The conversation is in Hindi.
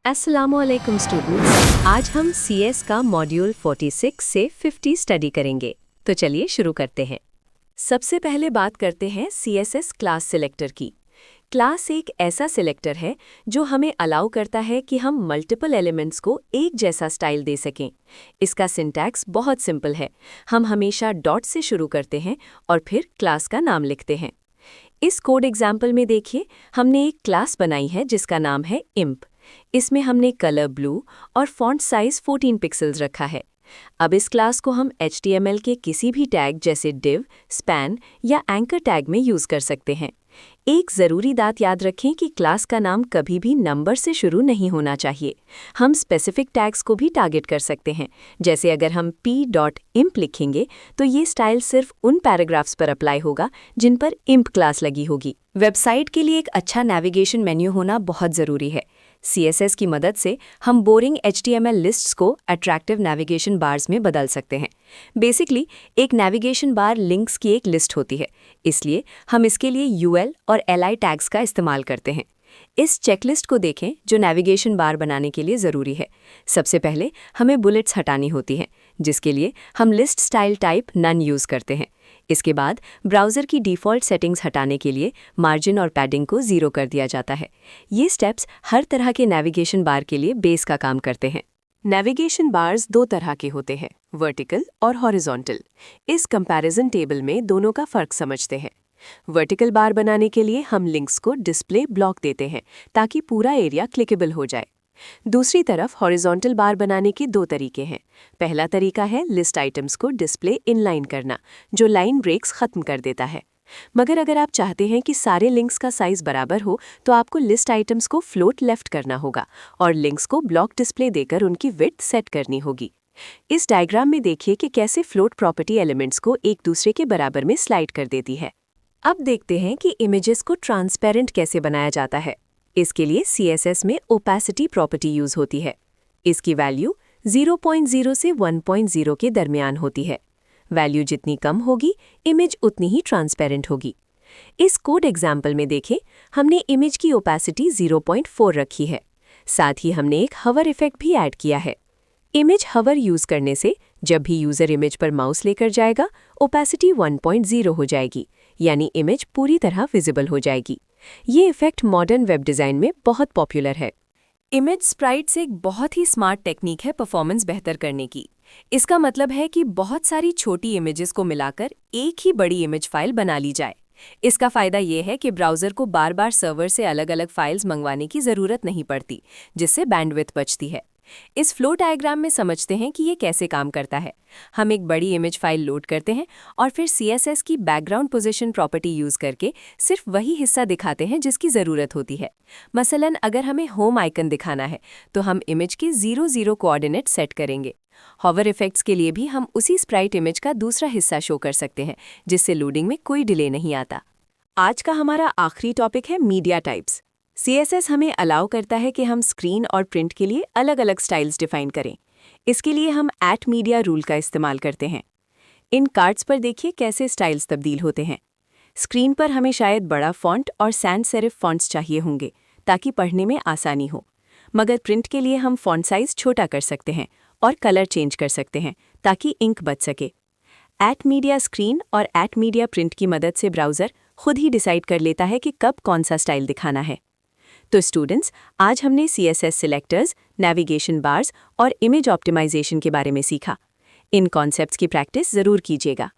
अस्सलामुअलैकुम स्टूडेंट्स, आज हम CS का मॉड्यूल 46 से 50 स्टडी करेंगे। तो चलिए शुरू करते हैं। सबसे पहले बात करते हैं CSS क्लास सिलेक्टर की। क्लास एक ऐसा सिलेक्टर है जो हमें अलाउ करता है कि हम मल्टीपल एलिमेंट्स को एक जैसा स्टाइल दे सकें। इसका सिंटैक्स बहुत सिंपल है। हम हमेशा डॉट से शुरू करते हैं और फिर क्लास का नाम लिखते हैं। इस कोड एग्जाम्पल में देखिए, हमने एक क्लास बनाई है जिसका नाम है इम्प। इसमें हमने कलर ब्लू और फॉन्ट साइज 14 पिक्सेल्स रखा है। अब इस क्लास को हम HTML के किसी भी टैग जैसे div, span या एंकर टैग में यूज़ कर सकते हैं। एक ज़रूरी बात याद रखें कि क्लास का नाम कभी भी नंबर से शुरू नहीं होना चाहिए। हम स्पेसिफिक टैग्स को भी टारगेट कर सकते हैं। जैसे अगर हम p.imp लिखेंगे तो ये स्टाइल सिर्फ उन पैराग्राफ्स पर अप्लाई होगा जिन पर imp क्लास लगी होगी। वेबसाइट के लिए एक अच्छा नेविगेशन मेन्यू होना बहुत ज़रूरी है। CSS की मदद से हम बोरिंग HTML लिस्ट्स को अट्रैक्टिव नेविगेशन बार्स में बदल सकते हैं। बेसिकली एक नेविगेशन बार लिंक्स की एक लिस्ट होती है, इसलिए हम इसके लिए UL और LI टैग्स का इस्तेमाल करते हैं। इस चेकलिस्ट को देखें जो नेविगेशन बार बनाने के लिए ज़रूरी है। सबसे पहले हमें बुलेट्स हटानी होती हैं, जिसके लिए हम list style type none use करते हैं। इसके बाद ब्राउज़र की डिफ़ॉल्ट सेटिंग्स हटाने के लिए मार्जिन और पैडिंग को 0 कर दिया जाता है। ये स्टेप्स हर तरह के नेविगेशन बार के लिए बेस का काम करते हैं। नेविगेशन बार्स दो तरह के होते हैं, वर्टिकल और हॉरिजॉन्टल। इस कंपैरिजन टेबल में दोनों का फ़र्क समझते हैं। वर्टिकल बार बनाने के लिए हम लिंक्स को डिस्प्ले ब्लॉक देते हैं ताकि पूरा एरिया क्लिकेबल हो जाए। दूसरी तरफ हॉरिजॉन्टल बार बनाने के दो तरीके हैं। पहला तरीका है लिस्ट आइटम्स को डिस्प्ले इनलाइन करना, जो लाइन ब्रेक्स खत्म कर देता है। मगर अगर आप चाहते हैं कि सारे लिंक्स का साइज बराबर हो तो आपको लिस्ट आइटम्स को फ्लोट लेफ्ट करना होगा और लिंक्स को ब्लॉक डिस्प्ले देकर उनकी विड्थ सेट करनी होगी। इस डायग्राम में देखिए कि कैसे फ्लोट प्रॉपर्टी एलिमेंट्स को एक दूसरे के बराबर में स्लाइड कर देती है। अब देखते हैं कि इमेजेस को ट्रांसपेरेंट कैसे बनाया जाता है। इसके लिए CSS में ओपेसिटी प्रॉपर्टी यूज़ होती है। इसकी वैल्यू 0.0 से 1.0 के दरमियान होती है। वैल्यू जितनी कम होगी, इमेज उतनी ही ट्रांसपेरेंट होगी। इस कोड एग्जाम्पल में देखें, हमने इमेज की ओपेसिटी 0.4 रखी है। साथ ही हमने एक हवर इफेक्ट भी ऐड किया है। इमेज हवर यूज़ करने से जब भी यूज़र इमेज पर माउस लेकर जाएगा, ओपेसिटी 1.0 हो जाएगी, यानी इमेज पूरी तरह विजिबल हो जाएगी। ये इफेक्ट मॉडर्न वेब डिज़ाइन में बहुत पॉपुलर है। इमेज स्प्राइट्स एक बहुत ही स्मार्ट टेक्निक है परफॉर्मेंस बेहतर करने की। इसका मतलब है कि बहुत सारी छोटी इमेजेस को मिलाकर एक ही बड़ी इमेज फाइल बना ली जाए। इसका फ़ायदा ये है कि ब्राउज़र को बार बार सर्वर से अलग अलग फाइल्स मंगवाने की ज़रूरत नहीं पड़ती, जिससे बैंडविड्थ बचती है। इस फ्लो डायग्राम में समझते हैं कि ये कैसे काम करता है। हम एक बड़ी इमेज फाइल लोड करते हैं और फिर CSS की बैकग्राउंड पोजीशन प्रॉपर्टी यूज़ करके सिर्फ वही हिस्सा दिखाते हैं जिसकी ज़रूरत होती है। मसलन अगर हमें होम आइकन दिखाना है तो हम इमेज के 0 कोऑर्डिनेट सेट करेंगे। हॉवर इफेक्ट्स के लिए भी हम उसी स्प्राइट इमेज का दूसरा हिस्सा शो कर सकते हैं, जिससे लोडिंग में कोई डिले नहीं आता। आज का हमारा आखिरी टॉपिक है मीडिया टाइप्स। CSS हमें अलाउ करता है कि हम स्क्रीन और प्रिंट के लिए अलग अलग स्टाइल्स डिफाइन करें। इसके लिए हम @media रूल का इस्तेमाल करते हैं। इन कार्ड्स पर देखिए कैसे स्टाइल्स तब्दील होते हैं। स्क्रीन पर हमें शायद बड़ा फॉन्ट और सैंस सेरिफ फॉन्ट्स चाहिए होंगे ताकि पढ़ने में आसानी हो, मगर प्रिंट के लिए हम फॉन्ट साइज छोटा कर सकते हैं और कलर चेंज कर सकते हैं ताकि इंक बच सके। @media स्क्रीन और @media प्रिंट की मदद से ब्राउज़र खुद ही डिसाइड कर लेता है कि कब कौन सा स्टाइल दिखाना है। तो स्टूडेंट्स, आज हमने CSS सिलेक्टर्स, नेविगेशन बार्स और इमेज ऑप्टिमाइजेशन के बारे में सीखा। इन कॉन्सेप्ट्स की प्रैक्टिस ज़रूर कीजिएगा।